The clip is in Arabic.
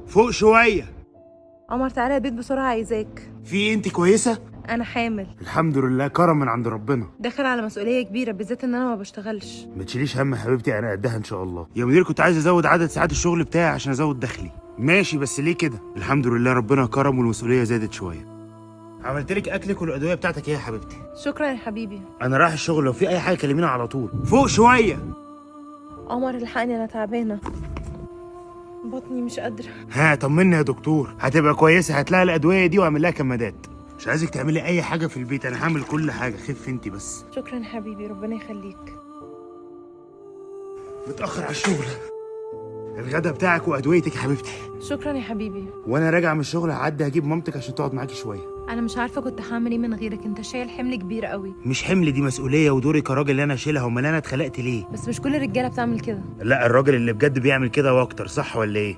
فوق شويه. عمر تعالى البيت بسرعة، عايزاك. في إيه، انت كويسه؟ أنا حامل، الحمد لله، كرم من عند ربنا. داخل على مسؤولية كبيرة، بالذات إن أنا ما بشتغلش. ما تشيليش هم يا حبيبتي، انا قدها ان شاء الله. يا مدير كنت عايز ازود عدد ساعات الشغل بتاعي عشان ازود دخلي. ماشي، بس ليه كده؟ الحمد لله ربنا كرم والمسؤوليه زادت شويه. عملت لك اكلك والادويه بتاعتك ايه يا حبيبتي؟ شكرا يا حبيبي. انا رايح الشغل، لو في اي حاجه كلميني على طول. فوق شويه. عمر الحقني، أنا تعبانة، بطني مش قادرة. ها طمني يا دكتور، هتبقى كويسه، هتلاقي الادويه دي واعمل لها كمادات. مش عايزك تعملي اي حاجه في البيت، انا هعمل كل حاجه، خف انت بس. شكرا يا حبيبي، ربنا يخليك. متاخر على الشغل. الغدا بتاعك وادويتك يا حبيبتي. شكرا يا حبيبي. وانا راجع من الشغل هعدي هجيب مامتك عشان تقعد معاكي شويه. أنا مش عارفة كنت هعمل إيه من غيرك، أنت شايل حمل كبير قوي. مش حمل، دي مسؤوليه ودوري كراجل اللي انا اشيلها، امال انا اتخلقت ليه؟ بس مش كل الرجالة بتعمل كده. لا، الراجل اللي بجد بيعمل كده واكتر، صح ولا ايه؟